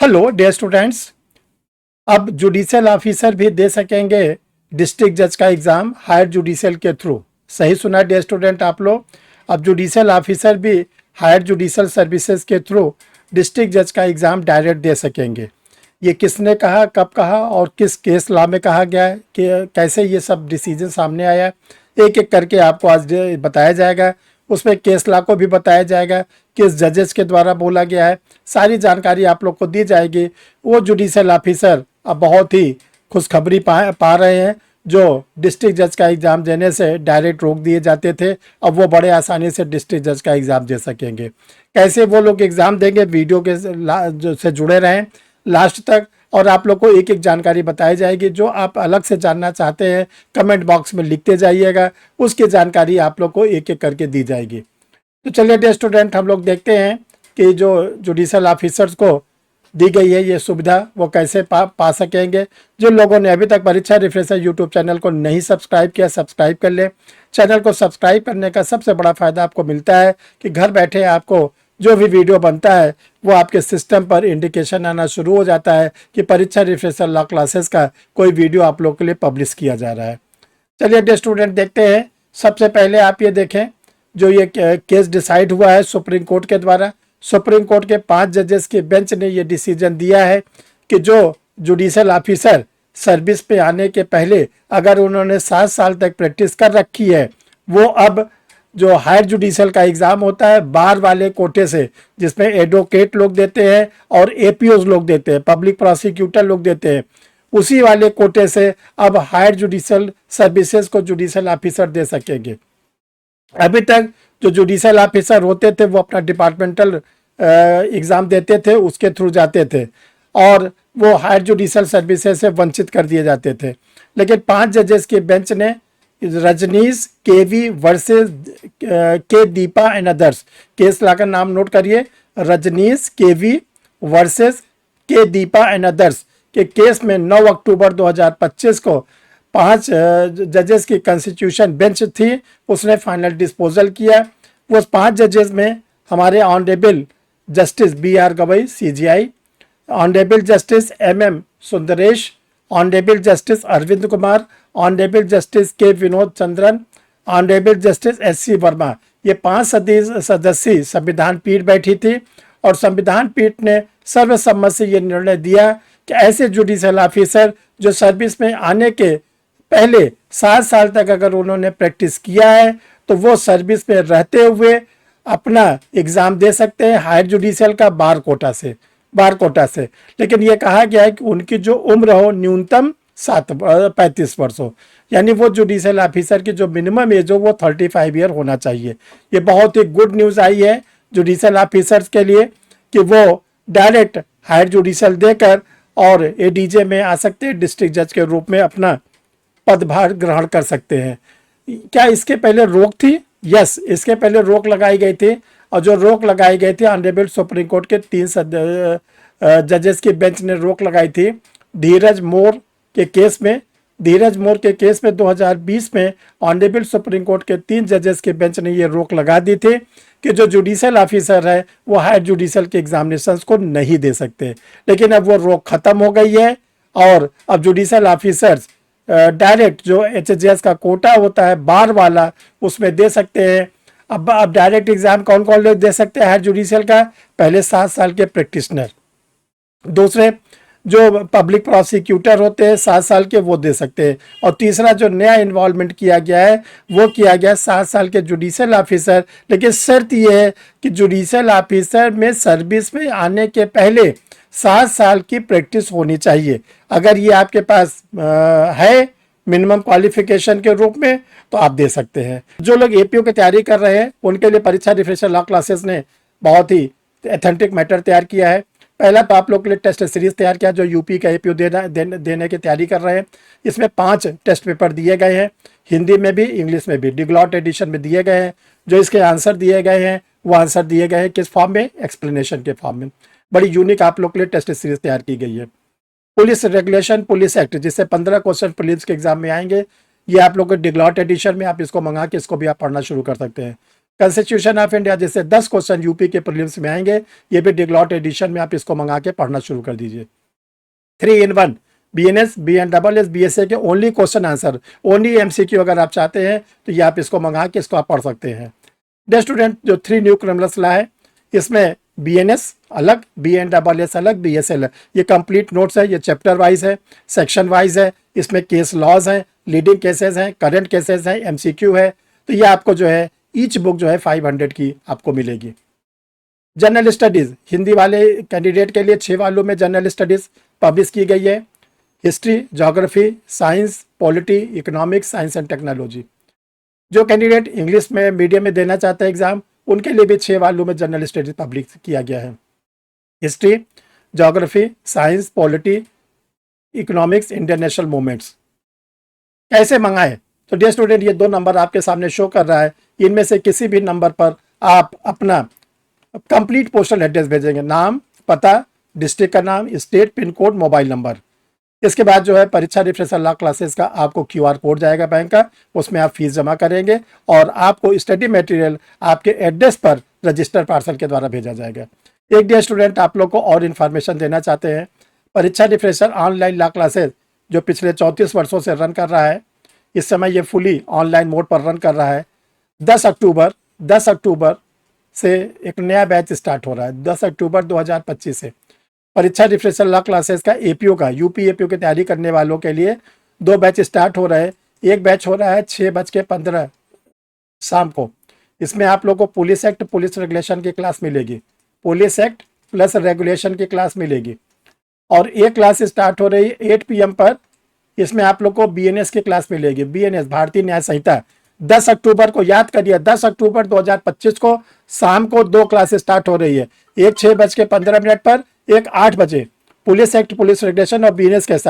Hello dear students. अब judicial officer भी दे सकेंगे डिस्ट्रिक्ट जज का एग्जाम हायर जुडिशियल के थ्रू। सही सुना डियर स्टूडेंट आप लोग। अब जुडिशियल ऑफिसर भी हायर जुडिशियल सर्विसेज के थ्रू डिस्ट्रिक्ट जज का एग्जाम डायरेक्ट दे सकेंगे। ये किसने कहा, कब कहा और किस केस लॉ में कहा गया है कि कैसे ये सब डिसीजन सामने आया, एक एक करके आपको आज बताया जाएगा। उसमें केस लॉ को भी बताया जाएगा, किस जजेस के द्वारा बोला गया है, सारी जानकारी आप लोग को दी जाएगी। वो जुडिशियल ऑफिसर अब बहुत ही खुशखबरी पा रहे हैं जो डिस्ट्रिक्ट जज का एग्ज़ाम देने से डायरेक्ट रोक दिए जाते थे, अब वो बड़े आसानी से डिस्ट्रिक्ट जज का एग्ज़ाम दे सकेंगे। कैसे वो लोग एग्ज़ाम देंगे, वीडियो के से जुड़े रहें लास्ट तक और आप लोग को एक एक जानकारी बताई जाएगी। जो आप अलग से जानना चाहते हैं कमेंट बॉक्स में लिखते जाइएगा, उसकी जानकारी आप लोग को एक एक करके दी जाएगी। तो चलिए डियर स्टूडेंट, हम लोग देखते हैं कि जो जुडिशियल ऑफिसर्स को दी गई है ये सुविधा वो कैसे पा सकेंगे। जो लोगों ने अभी तक परीक्षा रिफ्रेशर यूट्यूब चैनल को नहीं सब्सक्राइब किया, सब्सक्राइब कर ले। चैनल को सब्सक्राइब करने का सबसे बड़ा फ़ायदा आपको मिलता है कि घर बैठे आपको जो भी वीडियो बनता है वो आपके सिस्टम पर इंडिकेशन आना शुरू हो जाता है कि परीक्षा रिफ्रेशर लॉ क्लासेस का कोई वीडियो आप लोग के लिए पब्लिश किया जा रहा है। चलिए डियर स्टूडेंट देखते हैं। सबसे पहले आप ये देखें, जो ये केस डिसाइड हुआ है सुप्रीम कोर्ट के द्वारा। सुप्रीम कोर्ट के 5 जजेस के बेंच ने ये डिसीजन दिया है कि जो जुडिशियल ऑफिसर सर्विस पे आने के पहले अगर उन्होंने 7 साल तक प्रैक्टिस कर रखी है, वो अब जो हायर जुडिशियल का एग्ज़ाम होता है बार वाले कोटे से, जिसमें एडवोकेट लोग देते हैं और एपीओज लोग देते हैं, पब्लिक प्रोसिक्यूटर लोग देते हैं, उसी वाले कोटे से अब हायर जुडिशियल सर्विसेज को जुडिशियल ऑफिसर दे सकेंगे। अभी तक जो जुडिशियल ऑफिसर होते थे वो अपना डिपार्टमेंटल एग्ज़ाम देते थे, उसके थ्रू जाते थे और वो हायर जुडिशियल सर्विसेज से वंचित कर दिए जाते थे। लेकिन 5 जजेस के बेंच ने रजनीश केवी वर्सेस के दीपा एंड अदर्स, केस ला का नाम नोट करिए, रजनीश केवी वर्सेस के दीपा एंड अदर्स के केस में 9 अक्टूबर 2025 को 5 जजेस की कॉन्स्टिट्यूशन बेंच थी, उसने फाइनल डिस्पोजल किया। उस 5 जजेस में हमारे honourable justice BR Gavai CGI, honourable justice MM Sundaresh, honourable justice Arvind Kumar, honourable justice K Vinod Chandran, honourable justice SC Varma, ये 5 सदस्यीय संविधान पीठ बैठी थी और संविधान पीठ ने सर्वसम्मत से ये निर्णय दिया कि ऐसे जुडिशियल ऑफिसर जो सर्विस में आने के पहले 7 साल तक अगर उन्होंने प्रैक्टिस किया है तो वो सर्विस में रहते हुए अपना एग्ज़ाम दे सकते हैं हायर जुडिशियल का बार कोटा से। लेकिन ये कहा गया है कि उनकी जो उम्र हो न्यूनतम 35 वर्ष हो, यानी वो जुडिशियल ऑफिसर की जो मिनिमम एज हो वो 35 ईयर होना चाहिए। ये बहुत ही गुड न्यूज़ आई है जुडिशियल ऑफिसर्स के लिए कि वो डायरेक्ट हायर जुडिशियल देकर और ADJ में आ सकते हैं, डिस्ट्रिक्ट जज के रूप में अपना पदभार ग्रहण कर सकते हैं। क्या इसके पहले रोक थी? यस, इसके पहले रोक लगाई गई थी और जो रोक लगाई गई थी ऑनरेबल सुप्रीम कोर्ट के 3 जजेस की बेंच ने रोक लगाई थी। धीरज मोर के केस में 2020 में ऑनरेबल सुप्रीम कोर्ट के 3 जजेस के बेंच ने ये रोक लगा दी थी कि जो जुडिशियल ऑफिसर है वो हायर जुडिशियल के एग्जामिनेशंस को नहीं दे सकते। लेकिन अब वो रोक खत्म हो गई है और अब जुडिशियल ऑफिसर्स डायरेक्ट जो HJS का कोटा होता है बार वाला उसमें दे सकते हैं। अब डायरेक्ट एग्जाम कौन कौन लोग दे सकते हैं हायर जुडिशियल का? पहले 7 साल के प्रैक्टिशनर, दूसरे जो पब्लिक प्रोसिक्यूटर होते हैं 7 साल के वो दे सकते हैं, और तीसरा जो नया इन्वॉल्वमेंट किया गया है वो किया गया 7 साल के जुडिशियल ऑफिसर। लेकिन शर्त ये है कि जुडिशियल ऑफिसर में सर्विस में आने के पहले 7 साल की प्रैक्टिस होनी चाहिए। अगर ये आपके पास है मिनिमम क्वालिफिकेशन के रूप में तो आप दे सकते हैं। जो लोग APO की तैयारी कर रहे हैं उनके लिए परीक्षा रिफ्रेशर लॉ क्लासेस ने बहुत ही एथेंटिक मैटर तैयार किया है। पहला तो आप लोग के लिए टेस्ट सीरीज तैयार किया जो UP का APO देने की तैयारी कर रहे हैं। इसमें 5 टेस्ट पेपर दिए गए हैं, हिंदी में भी इंग्लिश में भी, डिग्लॉट एडिशन में दिए गए हैं। जो इसके आंसर दिए गए हैं वो आंसर दिए गए हैं किस फॉर्म में? एक्सप्लेनेशन के फॉर्म में। बड़ी यूनिक आप लोग के लिए टेस्ट सीरीज तैयार की गई है। पुलिस रेगुलेशन पुलिस एक्ट, जिससे 15 क्वेश्चन पुलिस के एग्जाम में आएंगे, ये आप लोग को डिग्लॉट एडिशन में आप इसको मंगा के इसको भी आप पढ़ना शुरू कर सकते हैं। कॉन्स्टिट्यूशन ऑफ इंडिया, जैसे 10 क्वेश्चन यूपी के प्रीलिम्स में आएंगे, ये भी डिग्लॉट एडिशन में आप इसको मंगा के पढ़ना शुरू कर दीजिए। 3 in 1 BNS, BNSS, BSA के only question answer, only MCQ अगर आप चाहते हैं तो ये आप इसको मंगा के इसको आप पढ़ सकते हैं। डे स्टूडेंट, जो 3 न्यू क्रिमिनल्स ला है, इसमें BNS अलग, BNSS अलग, BSA अलग, ये कंप्लीट नोट्स है, ये चैप्टर वाइज है, सेक्शन वाइज है, इसमें केस लॉज हैं, लीडिंग केसेस हैं, करंट केसेस हैं, MCQ है। तो ये आपको जो है ईच बुक जो है 500 की आपको मिलेगी। जनरल स्टडीज, हिंदी वाले कैंडिडेट के लिए 6 वॉल्यूम में जनरल स्टडीज पब्लिश की गई है। History, geography, science, polity, economics, science and technology. जो कैंडिडेट इंग्लिश में मीडियम में देना चाहते हैं एग्जाम, उनके लिए भी 6 वॉल्यूम में जनरल स्टडीज पब्लिश किया गया है। History, geography, science, polity, economics, international movements. कैसे मंगाएं? तो डियर स्टूडेंट, ये 2 नंबर आपके सामने शो कर रहा है, इनमें से किसी भी नंबर पर आप अपना कंप्लीट पोस्टल एड्रेस भेजेंगे, नाम, पता, डिस्ट्रिक्ट का नाम, state, pin code, mobile number. इसके बाद जो है परीक्षा रिफ्रेशर लॉ क्लासेस का आपको QR कोड जाएगा बैंक का, उसमें आप फीस जमा करेंगे और आपको स्टडी मटेरियल आपके एड्रेस पर रजिस्टर पार्सल के द्वारा भेजा जाएगा। एक डियर स्टूडेंट, आप लोग को और इन्फॉर्मेशन देना चाहते हैं, परीक्षा रिफ्रेशर ऑनलाइन लॉ क्लासेस जो पिछले 34 वर्षों से रन कर रहा है, इस समय ये फुली ऑनलाइन मोड पर रन कर रहा है। 10 अक्टूबर से एक नया बैच स्टार्ट हो रहा है। 10 अक्टूबर 2025 से परीक्षा रिफ्रेशर लॉ क्लासेस का APO का UP APO की तैयारी करने वालों के लिए 2 बैच स्टार्ट हो रहे हैं। एक बैच हो रहा है 6:15 शाम को। इसमें आप लोग को पुलिस एक्ट, पुलिस रेगुलेशन की क्लास मिलेगी, पुलिस एक्ट प्लस रेगुलेशन की क्लास मिलेगी। और एक क्लास स्टार्ट हो रही है 8 PM पर, इसमें आप लोग को BNS की क्लास मिलेगी, BNS भारतीय न्याय संहिता। 10 अक्टूबर को याद करिए, 10 अक्टूबर 2025 को शाम को 2 क्लास स्टार्ट हो रही है, एक 6:15 पर, एक 8 बजे, पुलिस एक्ट, पुलिस रेगुलेशन और BNS के साथ।